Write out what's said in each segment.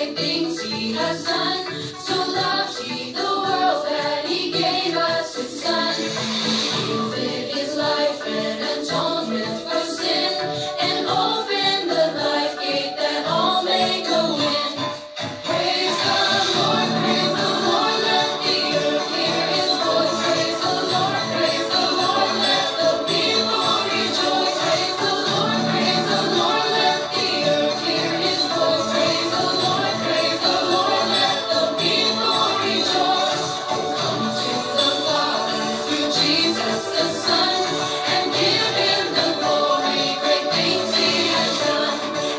great things he has done. So loved he the world that he gave us his son. He lived his life and atonement for sin, and opened the life gate that all may go in. Praise the Lord, let the earth hear his voice. Praise the Lord, let the people rejoice. Praise the Lord, let the earth hear his voice. Praise the Lord, let the people rejoice. Come to the Father through Jesus the Son, and give him the glory, great things he has done.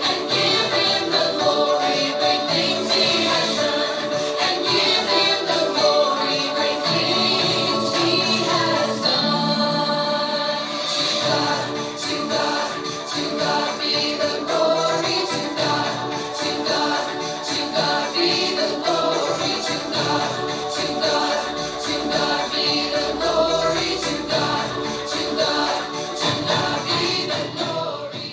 And give him the glory, great things he has done. And give him the glory, great things he has done. To God, to God be the glory. To God, to God, to God be the glory. To God, to God, to God be the glory. To God, to God, to God be the glory.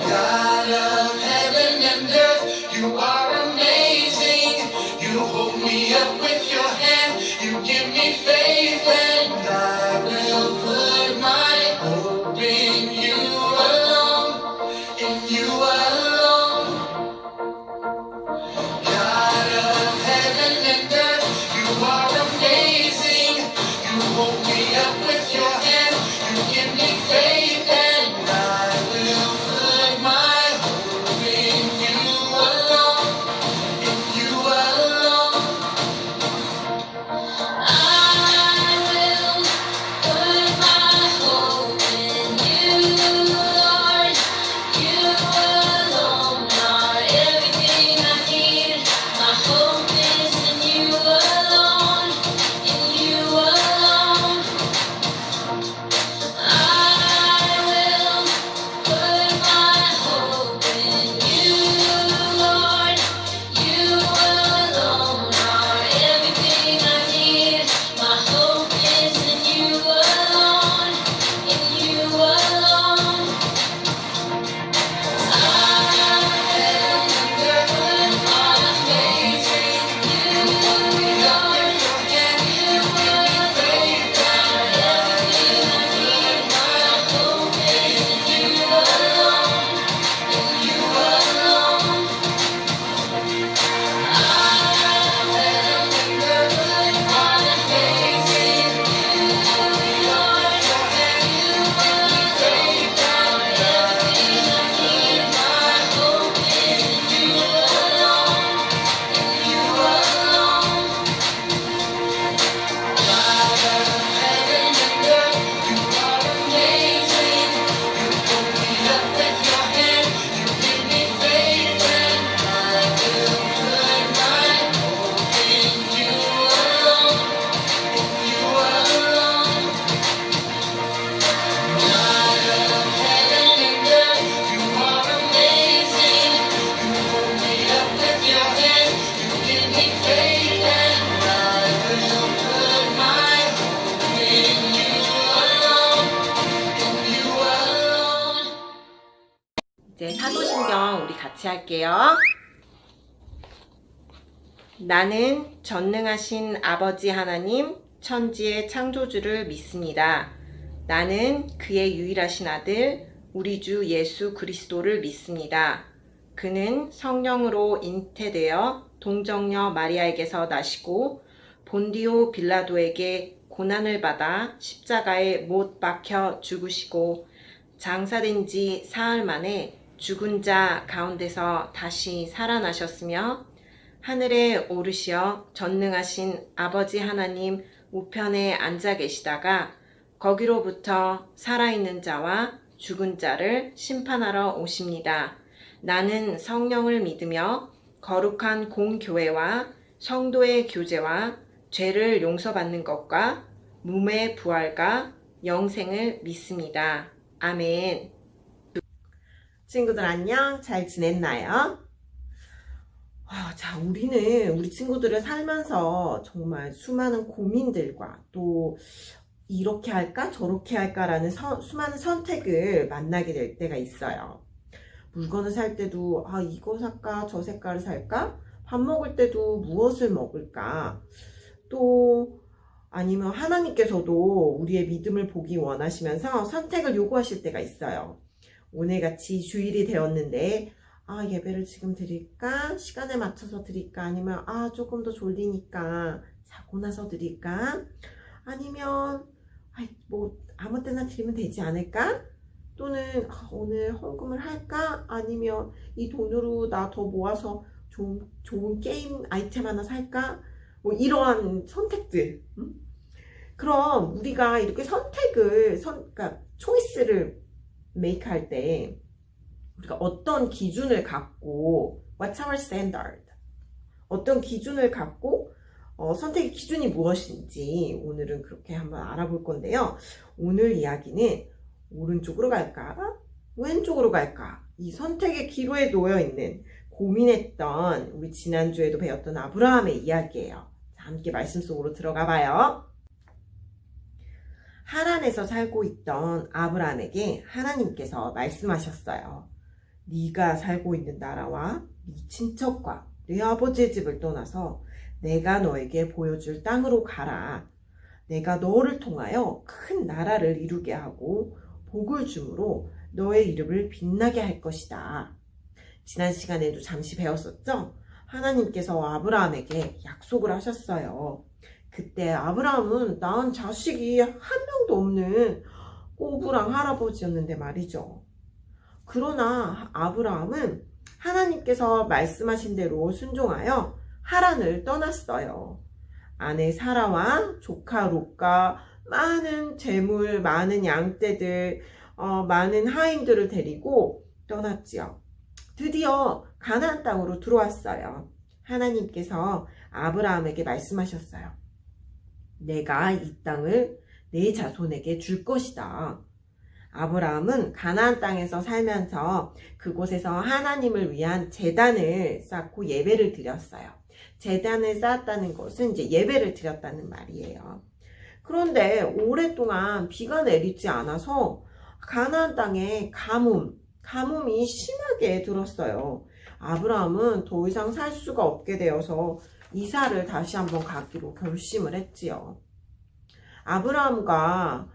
God of heaven and earth, you are amazing. You hold me up with your hand, you give me faith, and I will put my hope in you alone, in you alone. God of heaven and earth, you are amazing. You hold me up with your hand, you give me faith, and I will put my hope in you alone, in you alone. I will put my hope in you, Lord. You alone are everything I need. My hope is in you alone, in you alone. I will put my hope in you, Lord. You alone are everything I need. My hope is in you alone, in you alone. I will put my faith in you, Lord. You alone are everything I need. My hope is in you alone, in you alone. I will put my faith in you, Lord. You alone are everything I need. My hope is in you alone, in you alone. God of heaven and earth, you are amazing. You hold me up with your hand, you give me faith, and I will put my hope in you alone, in you alone. God of heaven and earth, you are amazing. You hold me up with your hand, you give me faith, and I will put my hope in you alone, in you alone. 이제 사도신경 우리 같이 할게요. 나는 전능하신 아버지 하나님, 천지의 창조주를 믿습니다. 나는 그의 유일하신 아들, 우리 주 예수 그리스도를 믿습니다. 그는 성령으로 잉태되어 동정녀 마리아에게서 나시고 본디오 빌라도에게 고난을 받아 십자가에 못 박혀 죽으시고 장사된 지 사흘 만에 죽은 자 가운데서 다시 살아나셨으며 하늘에 오르시어 전능하신 아버지 하나님 우편에 앉아 계시다가 거기로부터 살아있는 자와 죽은 자를 심판하러 오십니다. 나는 성령을 믿으며 거룩한 공교회와 성도의 교제와 죄를 용서받는 것과 몸의 부활과 영생을 믿습니다. 아멘. 친구들 안녕? 잘 지냈나요? 자, 우리는 우리 친구들을 살면서 정말 수많은 고민들과 또 이렇게 할까 저렇게 할까라는 수많은 선택을 만나게 될 때가 있어요. 물건을 살 때도 이거 살까 저 색깔을 살까, 밥 먹을 때도 무엇을 먹을까, 또 아니면 하나님께서도 우리의 믿음을 보기 원하시면서 선택을 요구하실 때가 있어요. 오늘같이 주일이 되었는데 예배를 지금 드릴까, 시간에 맞춰서 드릴까, 아니면 조금 더 졸리니까 자고 나서 드릴까, 아니면 뭐 아무 때나 드리면 되지 않을까, 또는 오늘 헌금을 할까, 아니면 이 돈으로 나 더 모아서 좋은 게임 아이템 하나 살까, 뭐 이러한 선택들. 그럼 우리가 이렇게 그러니까 초이스를 메이크 할 때 우리가 어떤 기준을 갖고, what's our standard, 어떤 기준을 갖고 선택의 기준이 무엇인지 오늘은 그렇게 한번 알아볼 건데요. 오늘 이야기는 오른쪽으로 갈까 왼쪽으로 갈까, 이 선택의 기로에 놓여 있는 고민했던, 우리 지난주에도 배웠던 아브라함의 이야기예요. 자, 함께 말씀 속으로 들어가 봐요. 하란에서 살고 있던 아브라함에게 하나님께서 말씀하셨어요. 네가 살고 있는 나라와 네 친척과 네 아버지의 집을 떠나서 내가 너에게 보여줄 땅으로 가라. 내가 너를 통하여 큰 나라를 이루게 하고 복을 주므로 너의 이름을 빛나게 할 것이다. 지난 시간에도 잠시 배웠었죠? 하나님께서 아브라함에게 약속을 하셨어요. 그때 아브라함은 낳은 자식이 한 명도 없는 꼬부랑 할아버지였는데 말이죠. 그러나 아브라함은 하나님께서 말씀하신 대로 순종하여 하란을 떠났어요. 아내 사라와 조카 롯과 많은 재물, 많은 양떼들, 많은 하인들을 데리고 떠났지요. 드디어 가나안 땅으로 들어왔어요. 하나님께서 아브라함에게 말씀하셨어요. 내가 이 땅을 내 자손에게 줄 것이다. 아브라함은 가나안 땅에서 살면서 그곳에서 하나님을 위한 제단을 쌓고 예배를 드렸어요. 제단을 쌓았다는 것은 이제 예배를 드렸다는 말이에요. 그런데 오랫동안 비가 내리지 않아서 가나안 땅에 가뭄이 심하게 들었어요. 아브라함은 더 이상 살 수가 없게 되어서 이사를 다시 한번 가기로 결심을 했지요. 아브라함과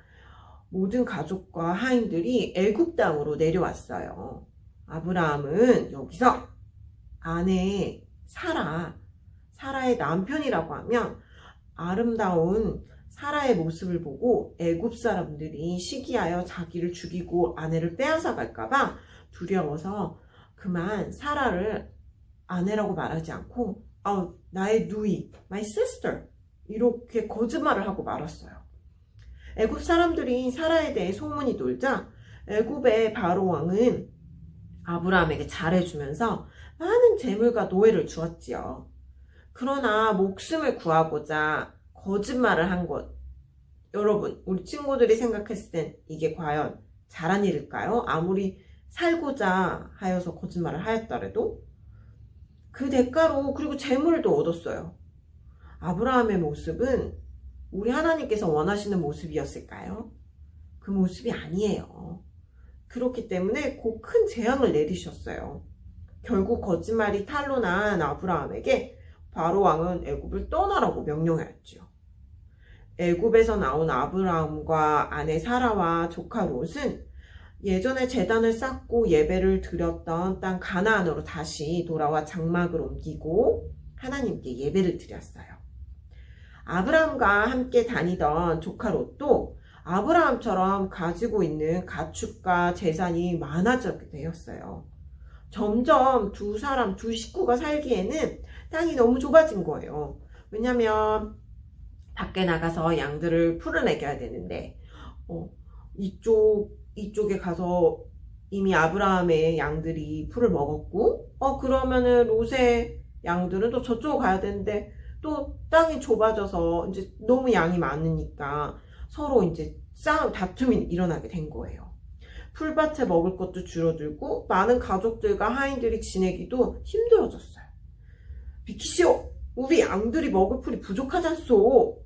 모든 가족과 하인들이 애굽 땅으로 내려왔어요. 아브라함은 여기서 아내 사라의 남편이라고 하면 아름다운 사라의 모습을 보고 애굽 사람들이 시기하여 자기를 죽이고 아내를 빼앗아 갈까봐 두려워서 그만 사라를 아내라고 말하지 않고 나의 누이, my sister, 이렇게 거짓말을 하고 말았어요. 애굽 사람들이 사라에 대해 소문이 돌자 애굽의 바로 왕은 아브라함에게 잘해주면서 많은 재물과 노예를 주었지요. 그러나 목숨을 구하고자 거짓말을 한 것, 여러분, 우리 친구들이 생각했을 땐 이게 과연 잘한 일일까요? 아무리 살고자 하여서 거짓말을 하였더라도 그 대가로, 그리고 재물도 얻었어요. 아브라함의 모습은 우리 하나님께서 원하시는 모습이었을까요? 그 모습이 아니에요. 그렇기 때문에 곧 큰 재앙을 내리셨어요. 결국 거짓말이 탄로 난 아브라함에게 바로 왕은 애굽을 떠나라고 명령하였죠. 애굽에서 나온 아브라함과 아내 사라와 조카 롯은 예전에 제단을 쌓고 예배를 드렸던 땅 가나안으로 다시 돌아와 장막을 옮기고 하나님께 예배를 드렸어요. 아브라함과 함께 다니던 조카 롯도 아브라함처럼 가지고 있는 가축과 재산이 많아지게 되었어요. 점점 두 식구가 살기에는 땅이 너무 좁아진 거예요. 왜냐면 밖에 나가서 양들을 풀을 먹여야 되는데 이쪽에 가서 이미 아브라함의 양들이 풀을 먹었고 그러면은 롯의 양들은 또 저쪽으로 가야 되는데 또 땅이 좁아져서 이제 너무 양이 많으니까 서로 이제 다툼이 일어나게 된 거예요. 풀밭에 먹을 것도 줄어들고 많은 가족들과 하인들이 지내기도 힘들어졌어요. 비키시오! 우리 양들이 먹을 풀이 부족하잖소!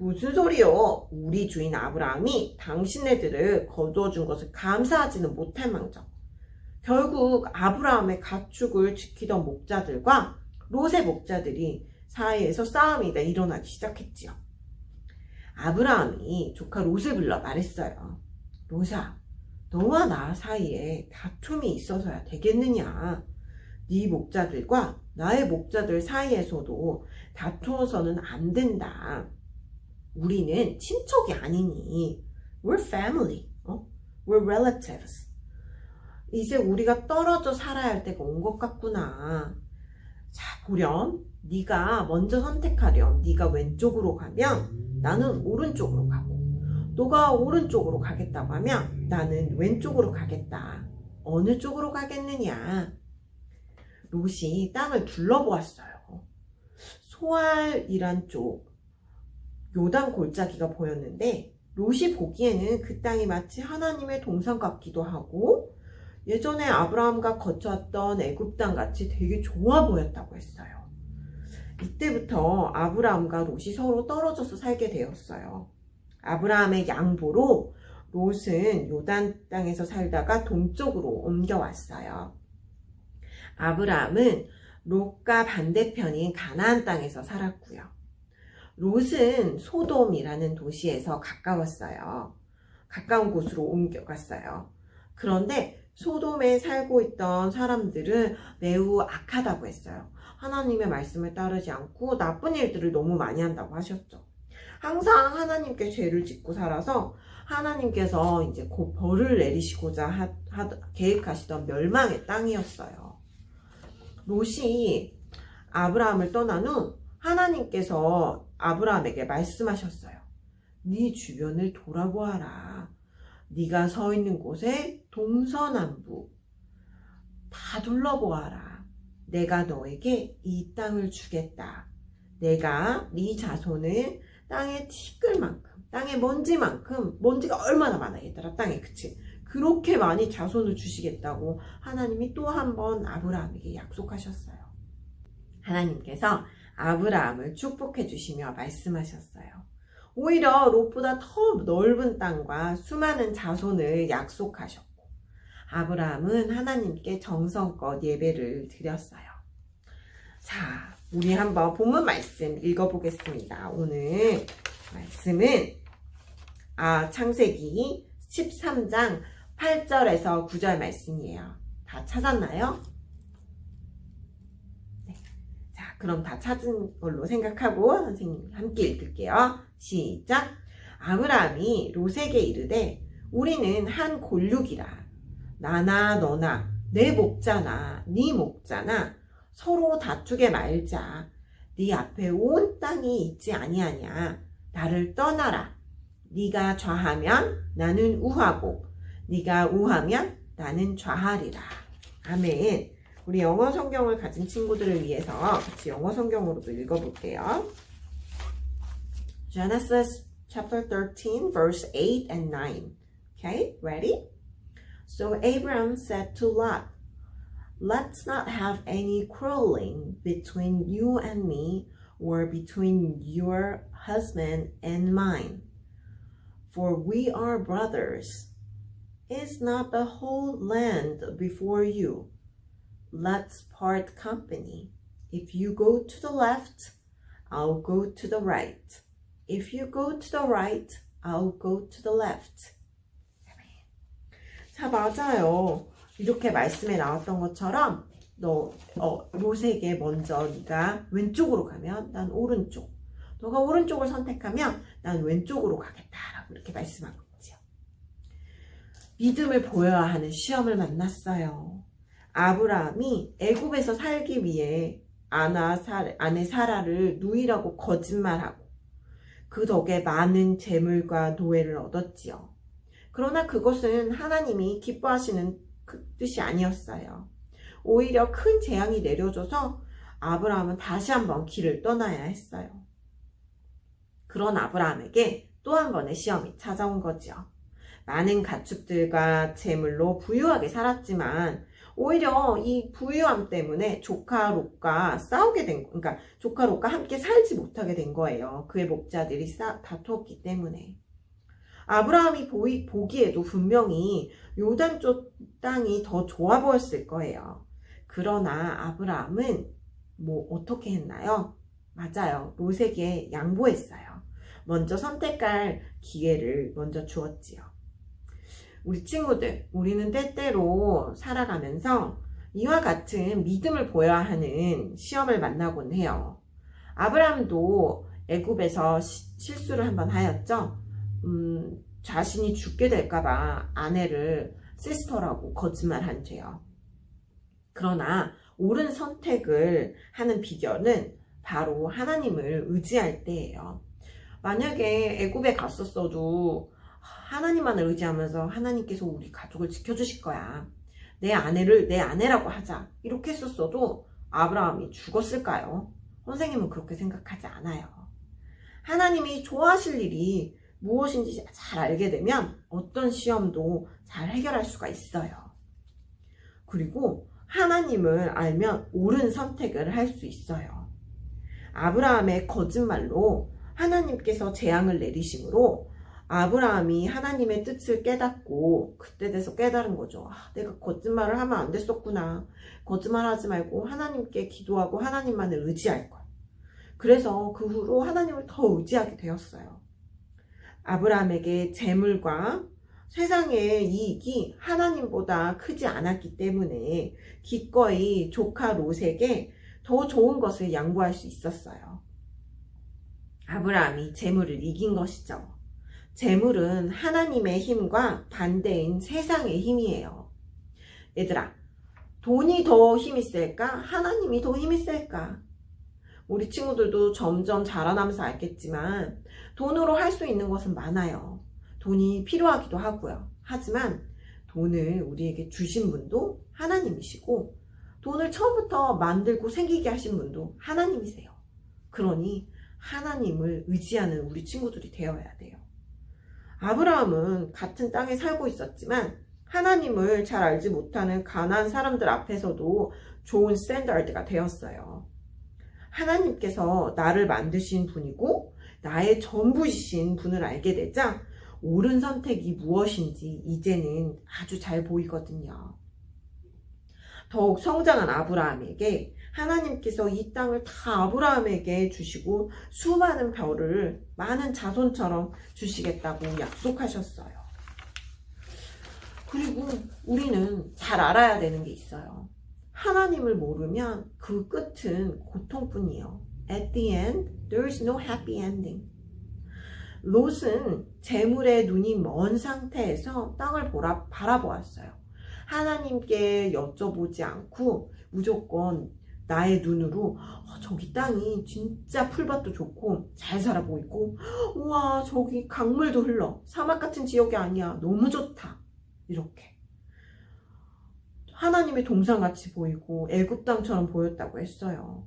무슨 소리요? 우리 주인 아브라함이 당신네들을 거두어준 것을 감사하지는 못할 망정. 결국 아브라함의 가축을 지키던 목자들과 롯의 목자들이 사이에서 싸움이 일어나기 시작했지요. 아브라함이 조카 롯을 불러 말했어요. 롯아, 너와 나 사이에 다툼이 있어서야 되겠느냐? 네 목자들과 나의 목자들 사이에서도 다투어서는 안 된다. 우리는 친척이 아니니. We're family. We're relatives. 이제 우리가 떨어져 살아야 할 때가 온 것 같구나. 자, 보렴. 네가 먼저 선택하렴. 네가 왼쪽으로 가면 나는 오른쪽으로 가고, 너가 오른쪽으로 가겠다고 하면 나는 왼쪽으로 가겠다. 어느 쪽으로 가겠느냐? 롯이 땅을 둘러보았어요. 소알이란 쪽, 요단 골짜기가 보였는데 롯이 보기에는 그 땅이 마치 하나님의 동산 같기도 하고 예전에 아브라함과 거쳐왔던 애굽 땅 같이 되게 좋아 보였다고 했어요. 이때부터 아브라함과 롯이 서로 떨어져서 살게 되었어요. 아브라함의 양보로 롯은 요단 땅에서 살다가 동쪽으로 옮겨왔어요. 아브라함은 롯과 반대편인 가나안 땅에서 살았고요. 롯은 소돔이라는 도시에서 가까웠어요. 가까운 곳으로 옮겨갔어요. 그런데 소돔에 살고 있던 사람들은 매우 악하다고 했어요. 하나님의 말씀을 따르지 않고 나쁜 일들을 너무 많이 한다고 하셨죠. 항상 하나님께 죄를 짓고 살아서 하나님께서 이제 곧 벌을 내리시고자 계획하시던 멸망의 땅이었어요. 롯이 아브라함을 떠난 후 하나님께서 아브라함에게 말씀하셨어요. 네 주변을 돌아보아라. 네가 서 있는 곳에 동서남북 다 둘러보아라. 내가 너에게 이 땅을 주겠다. 내가 네 자손을 땅에 티끌만큼, 땅에 먼지만큼, 먼지가 얼마나 많아 얘들아 땅에, 그치? 그렇게 많이 자손을 주시겠다고 하나님이 또 한 번 아브라함에게 약속하셨어요. 하나님께서 아브라함을 축복해 주시며 말씀하셨어요. 오히려 롯보다 더 넓은 땅과 수많은 자손을 약속하셨고 아브라함은 하나님께 정성껏 예배를 드렸어요. 자, 우리 한번 본문 말씀 읽어보겠습니다. 오늘 말씀은 창세기 13장 8절에서 9절 말씀이에요. 다 찾았나요? 네. 자, 그럼 다 찾은 걸로 생각하고 선생님 함께 읽을게요. 시작! 아브라함이 롯에게 이르되 우리는 한 골육이라. 나나 너나 내 목자나 네 목자나 서로 다투게 말자. 네 앞에 온 땅이 있지 아니하냐. 나를 떠나라. 네가 좌하면 나는 우하고 네가 우하면 나는 좌하리라. 아멘. 우리 영어 성경을 가진 친구들을 위해서 같이 영어 성경으로도 읽어볼게요. Genesis chapter 13 verse 8 and 9. Okay, ready? So Abram said to Lot, let's not have any quarreling between you and me or between your husband and mine. For we are brothers. Is not the whole land before you? Let's part company. If you go to the left, I'll go to the right. If you go to the right, I'll go to the left. 자, 맞아요. 이렇게 말씀에 나왔던 것처럼 롯에게 먼저 네가 왼쪽으로 가면 난 오른쪽, 너가 오른쪽을 선택하면 난 왼쪽으로 가겠다라고 이렇게 말씀하고 있죠. 믿음을 보여야 하는 시험을 만났어요. 아브라함이 애굽에서 살기 위해 아내 사라를 누이라고 거짓말하고 그 덕에 많은 재물과 노예를 얻었지요. 그러나 그것은 하나님이 기뻐하시는 그 뜻이 아니었어요. 오히려 큰 재앙이 내려져서 아브라함은 다시 한번 길을 떠나야 했어요. 그런 아브라함에게 또 한 번의 시험이 찾아온 거죠. 많은 가축들과 재물로 부유하게 살았지만 오히려 이 부유함 때문에 조카 롯과 싸우게 된, 그러니까 조카 롯과 함께 살지 못하게 된 거예요. 그의 목자들이 다투었기 때문에. 아브라함이 보기에도 분명히 요단 쪽 땅이 더 좋아 보였을 거예요. 그러나 아브라함은 뭐 어떻게 했나요? 맞아요. 롯에게 양보했어요. 먼저 선택할 기회를 먼저 주었지요. 우리 친구들, 우리는 때때로 살아가면서 이와 같은 믿음을 보여야 하는 시험을 만나곤 해요. 아브라함도 애굽에서 실수를 한번 하였죠. 자신이 죽게 될까봐 아내를 시스터라고 거짓말한 죄요. 그러나 옳은 선택을 하는 비결은 바로 하나님을 의지할 때예요. 만약에 애굽에 갔었어도 하나님만을 의지하면서 하나님께서 우리 가족을 지켜주실 거야. 내 아내를 내 아내라고 하자. 이렇게 했었어도 아브라함이 죽었을까요? 선생님은 그렇게 생각하지 않아요. 하나님이 좋아하실 일이 무엇인지 잘 알게 되면 어떤 시험도 잘 해결할 수가 있어요. 그리고 하나님을 알면 옳은 선택을 할 수 있어요. 아브라함의 거짓말로 하나님께서 재앙을 내리심으로 아브라함이 하나님의 뜻을 깨닫고 그때 돼서 깨달은 거죠. 내가 거짓말을 하면 안 됐었구나. 거짓말하지 말고 하나님께 기도하고 하나님만을 의지할 것. 그래서 그 후로 하나님을 더 의지하게 되었어요. 아브라함에게 재물과 세상의 이익이 하나님보다 크지 않았기 때문에 기꺼이 조카 롯에게 더 좋은 것을 양보할 수 있었어요. 아브라함이 재물을 이긴 것이죠. 재물은 하나님의 힘과 반대인 세상의 힘이에요. 얘들아, 돈이 더 힘이 셀까? 하나님이 더 힘이 셀까? 우리 친구들도 점점 자라나면서 알겠지만 돈으로 할 수 있는 것은 많아요. 돈이 필요하기도 하고요. 하지만 돈을 우리에게 주신 분도 하나님이시고 돈을 처음부터 만들고 생기게 하신 분도 하나님이세요. 그러니 하나님을 의지하는 우리 친구들이 되어야 돼요. 아브라함은 같은 땅에 살고 있었지만 하나님을 잘 알지 못하는 가나안 사람들 앞에서도 좋은 스탠다드가 되었어요. 하나님께서 나를 만드신 분이고 나의 전부이신 분을 알게 되자 옳은 선택이 무엇인지 이제는 아주 잘 보이거든요. 더욱 성장한 아브라함에게 하나님께서 이 땅을 다 아브라함에게 주시고 수많은 별을 많은 자손처럼 주시겠다고 약속하셨어요. 그리고 우리는 잘 알아야 되는 게 있어요. 하나님을 모르면 그 끝은 고통뿐이에요. At the end, there is no happy ending. 롯은 재물에 눈이 먼 상태에서 땅을 바라보았어요. 하나님께 여쭤보지 않고 무조건 나의 눈으로 저기 땅이 진짜 풀밭도 좋고 잘 살아 보이고 우와 저기 강물도 흘러 사막 같은 지역이 아니야 너무 좋다 이렇게 하나님의 동상같이 보이고 애굽 땅처럼 보였다고 했어요.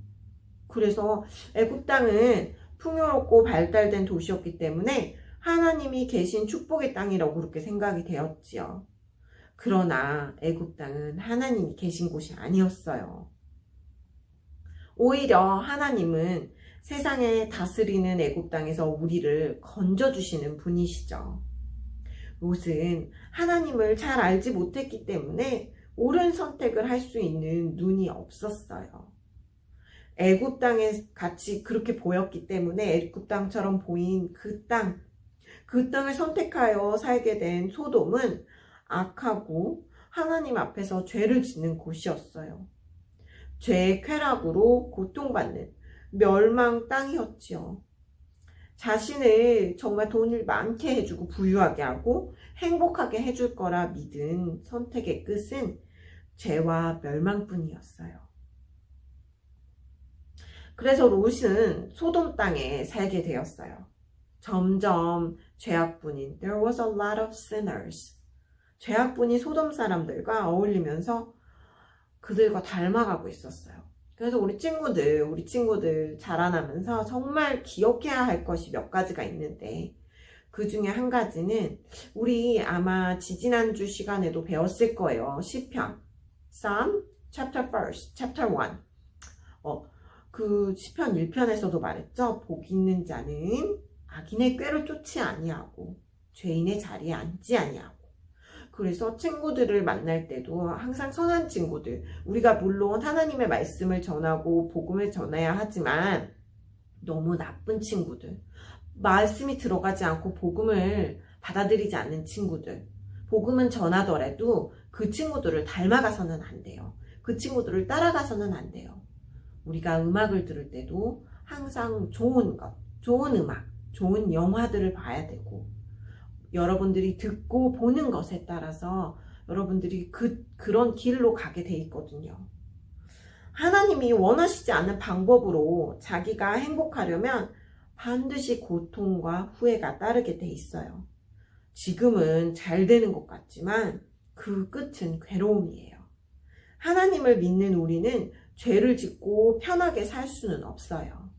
그래서 애굽 땅은 풍요롭고 발달된 도시였기 때문에 하나님이 계신 축복의 땅이라고 그렇게 생각이 되었지요. 그러나 애굽 땅은 하나님이 계신 곳이 아니었어요. 오히려 하나님은 세상에 다스리는 애굽 땅에서 우리를 건져주시는 분이시죠. 롯은 하나님을 잘 알지 못했기 때문에 옳은 선택을 할 수 있는 눈이 없었어요. 애굽 땅에 같이 그렇게 보였기 때문에 애굽 땅처럼 보인 그 땅을 선택하여 살게 된 소돔은 악하고 하나님 앞에서 죄를 짓는 곳이었어요. 죄의 쾌락으로 고통받는 멸망 땅이었지요. 자신을 정말 돈을 많게 해주고 부유하게 하고 행복하게 해줄 거라 믿은 선택의 끝은 죄와 멸망뿐이었어요. 그래서 롯은 소돔 땅에 살게 되었어요. 점점 죄악뿐인 There was a lot of sinners. 죄악뿐인 소돔 사람들과 어울리면서 그들과 닮아가고 있었어요. 그래서 우리 친구들 자라나면서 정말 기억해야 할 것이 몇 가지가 있는데 그 중에 한 가지는 우리 아마 지지난주 시간에도 배웠을 거예요. 시편 Psalm chapter 1, chapter 1. 그 시편 1편에서도 말했죠. 복 있는 자는 악인의 꾀를 쫓지 아니하고 죄인의 자리에 앉지 아니하고. 그래서 친구들을 만날 때도 항상 선한 친구들, 우리가 물론 하나님의 말씀을 전하고 복음을 전해야 하지만 너무 나쁜 친구들, 말씀이 들어가지 않고 복음을 받아들이지 않는 친구들, 복음은 전하더라도 그 친구들을 닮아가서는 안 돼요. 그 친구들을 따라가서는 안 돼요. 우리가 음악을 들을 때도 항상 좋은 것, 좋은 음악, 좋은 영화들을 봐야 되고, 여러분들이 듣고 보는 것에 따라서 여러분들이 그런 길로 가게 돼 있거든요. 하나님이 원하시지 않는 방법으로 자기가 행복하려면 반드시 고통과 후회가 따르게 돼 있어요. 지금은 잘 되는 것 같지만 그 끝은 괴로움이에요. 하나님을 믿는 우리는 죄를 짓고 편하게 살 수는 없어요.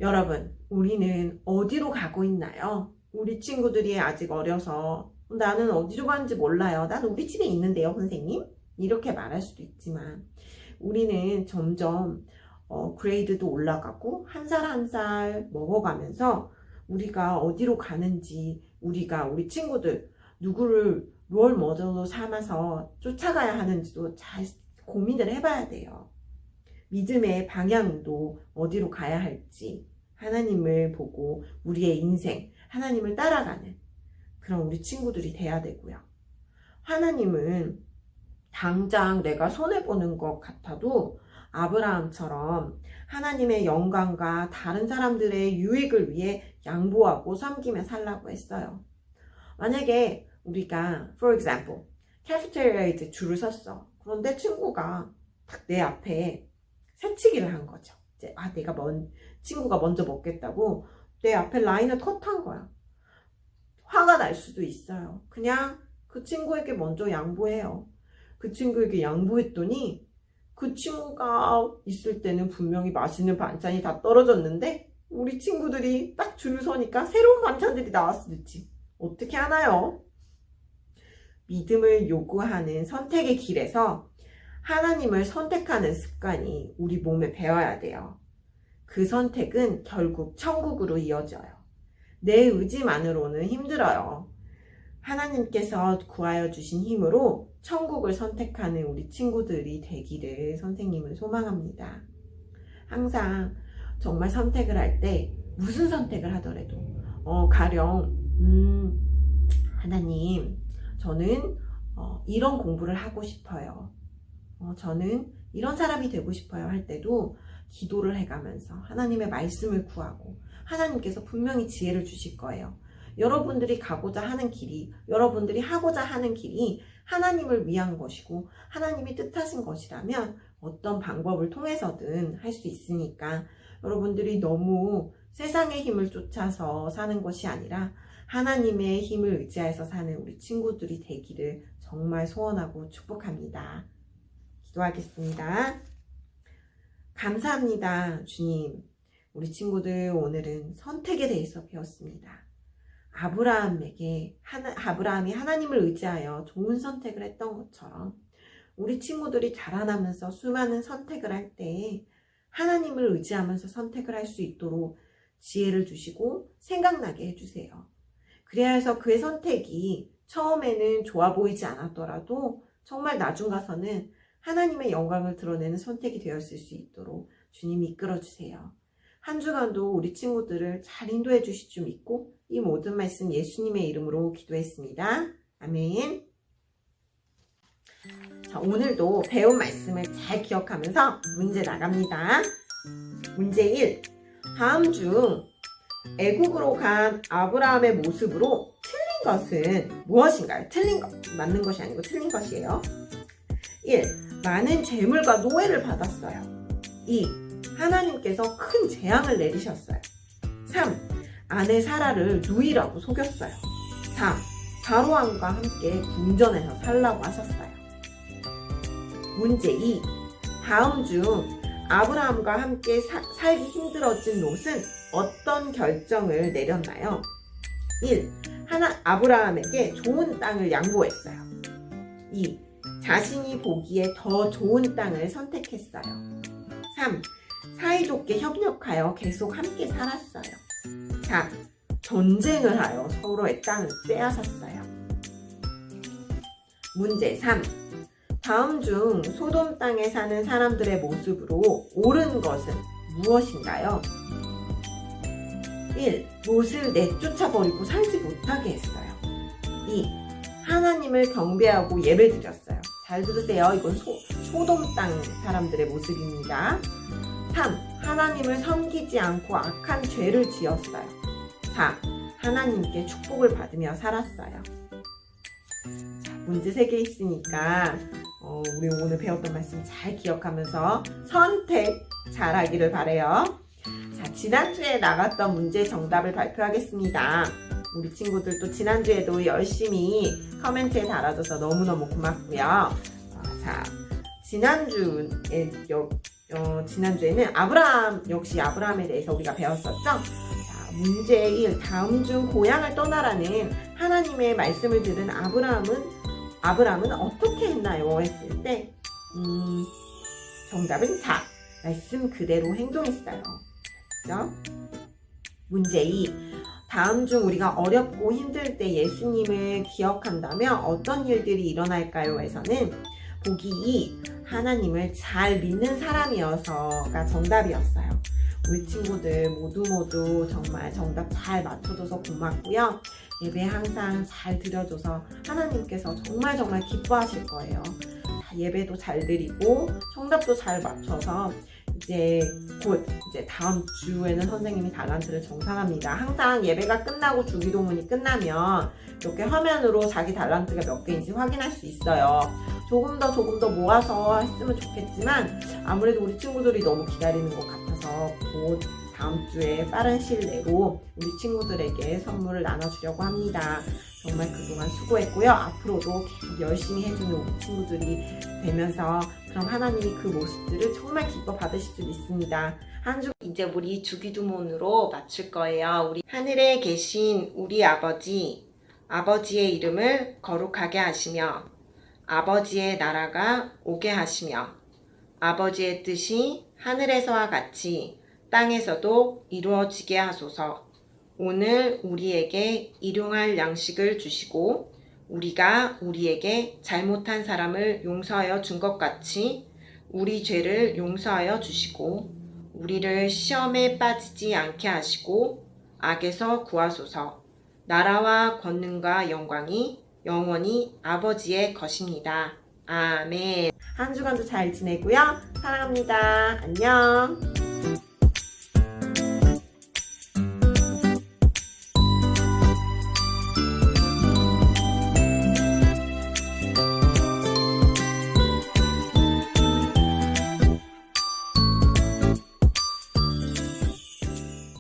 여러분, 우리는 어디로 가고 있나요? 우리 친구들이 아직 어려서 나는 어디로 가는지 몰라요. 나는 우리 집에 있는데요, 선생님? 이렇게 말할 수도 있지만 우리는 점점 그레이드도 올라가고 한 살 한 살 먹어가면서 우리가 어디로 가는지 우리 친구들 누구를 롤 모델로 삼아서 쫓아가야 하는지도 잘 고민을 해봐야 돼요. 믿음의 방향도 어디로 가야 할지 하나님을 보고 우리의 인생 하나님을 따라가는 그런 우리 친구들이 돼야 되고요. 하나님은 당장 내가 손해보는 것 같아도 아브라함처럼 하나님의 영광과 다른 사람들의 유익을 위해 양보하고 섬기며 살라고 했어요. 만약에 우리가 for example 카페테리아에 이제 줄을 섰어. 그런데 친구가 딱 내 앞에 새치기를 한 거죠. 이제 친구가 먼저 먹겠다고 내 앞에 라인을 컷한 거야. 화가 날 수도 있어요. 그냥 그 친구에게 먼저 양보해요. 그 친구에게 양보했더니 그 친구가 있을 때는 분명히 맛있는 반찬이 다 떨어졌는데 우리 친구들이 딱 줄을 서니까 새로운 반찬들이 나왔을지 어떻게 하나요? 믿음을 요구하는 선택의 길에서 하나님을 선택하는 습관이 우리 몸에 배워야 돼요. 그 선택은 결국 천국으로 이어져요. 내 의지만으로는 힘들어요. 하나님께서 구하여 주신 힘으로 천국을 선택하는 우리 친구들이 되기를 선생님은 소망합니다. 항상 정말 선택을 할 때 무슨 선택을 하더라도 가령 하나님 저는 이런 공부를 하고 싶어요. 저는 이런 사람이 되고 싶어요 할 때도 기도를 해가면서 하나님의 말씀을 구하고 하나님께서 분명히 지혜를 주실 거예요. 여러분들이 가고자 하는 길이, 여러분들이 하고자 하는 길이 하나님을 위한 것이고 하나님이 뜻하신 것이라면 어떤 방법을 통해서든 할 수 있으니까 여러분들이 너무 세상의 힘을 쫓아서 사는 것이 아니라 하나님의 힘을 의지해서 사는 우리 친구들이 되기를 정말 소원하고 축복합니다. 기도하겠습니다. 감사합니다, 주님. 우리 친구들 오늘은 선택에 대해서 배웠습니다. 아브라함이 하나님을 의지하여 좋은 선택을 했던 것처럼 우리 친구들이 자라나면서 수많은 선택을 할 때 하나님을 의지하면서 선택을 할 수 있도록 지혜를 주시고 생각나게 해주세요. 그래야 해서 그의 선택이 처음에는 좋아 보이지 않았더라도 정말 나중 가서는 하나님의 영광을 드러내는 선택이 되었을 수 있도록 주님이 이끌어주세요. 한 주간도 우리 친구들을 잘 인도해 주실 줄 믿고 이 모든 말씀 예수님의 이름으로 기도했습니다. 아멘. 자, 오늘도 배운 말씀을 잘 기억하면서 문제 나갑니다. 문제 1. 다음 중 애국으로 간 아브라함의 모습으로 틀린 것은 무엇인가요? 틀린 것, 맞는 것이 아니고 틀린 것이에요. 1. 많은 재물과 노예를 받았어요. 2. 하나님께서 큰 재앙을 내리셨어요. 3. 아내 사라를 누이라고 속였어요. 4. 바로왕과 함께 궁전에서 살라고 하셨어요. 문제 2. 다음 중 아브라함과 함께 살기 힘들어진 롯은 어떤 결정을 내렸나요? 1. 아브라함에게 좋은 땅을 양보했어요. 2. 자신이 보기에 더 좋은 땅을 선택했어요. 3. 사이좋게 협력하여 계속 함께 살았어요. 4. 전쟁을 하여 서로의 땅을 빼앗았어요. 문제 3. 다음 중 소돔 땅에 사는 사람들의 모습으로 옳은 것은 무엇인가요? 1. 롯을 내쫓아버리고 살지 못하게 했어요. 2. 하나님을 경배하고 예배드렸어요. 잘 들으세요. 이건 소돔 땅 사람들의 모습입니다. 3. 하나님을 섬기지 않고 악한 죄를 지었어요. 4. 하나님께 축복을 받으며 살았어요. 자, 문제 3개 있으니까 우리 오늘 배웠던 말씀 잘 기억하면서 선택 잘하기를 바래요. 자, 지난주에 나갔던 문제 정답을 발표하겠습니다. 우리 친구들도 지난주에도 열심히 커멘트에 달아줘서 너무너무 고맙고요. 자, 지난주에는 역시 아브라함에 대해서 우리가 배웠었죠? 자, 문제 1. 다음 중 고향을 떠나라는 하나님의 말씀을 들은 아브라함은 어떻게 했나요? 했을 때, 정답은 4. 말씀 그대로 행동했어요. 그죠? 문제 2. 다음 중 우리가 어렵고 힘들 때 예수님을 기억한다면 어떤 일들이 일어날까요? 에서는 보기 2. 하나님을 잘 믿는 사람이어서가 정답이었어요. 우리 친구들 모두 정말 정답 잘 맞춰줘서 고맙고요. 예배 항상 잘 드려줘서 하나님께서 정말 기뻐하실 거예요. 예배도 잘 드리고 정답도 잘 맞춰서 이제 다음 주에는 선생님이 달란트를 정산합니다. 항상 예배가 끝나고 주기도문이 끝나면 이렇게 화면으로 자기 달란트가 몇 개인지 확인할 수 있어요. 조금 더 모아서 했으면 좋겠지만 아무래도 우리 친구들이 너무 기다리는 것 같아서 곧 다음 주에 빠른 시일 내로 우리 친구들에게 선물을 나눠주려고 합니다. 정말 그동안 수고했고요. 앞으로도 계속 열심히 해주는 우리 친구들이 되면서 그럼 하나님이 그 모습들을 정말 기뻐 받으실 줄 믿습니다. 한 주 이제 우리 주기도문으로 마칠 거예요. 우리 하늘에 계신 우리 아버지의 이름을 거룩하게 하시며 아버지의 나라가 오게 하시며 아버지의 뜻이 하늘에서와 같이 땅에서도 이루어지게 하소서. 오늘 우리에게 일용할 양식을 주시고 우리가 우리에게 잘못한 사람을 용서하여 준 것 같이 우리 죄를 용서하여 주시고 우리를 시험에 빠지지 않게 하시고 악에서 구하소서. 나라와 권능과 영광이 영원히 아버지의 것입니다. 아멘. 한 주간도 잘 지내고요. 사랑합니다. 안녕.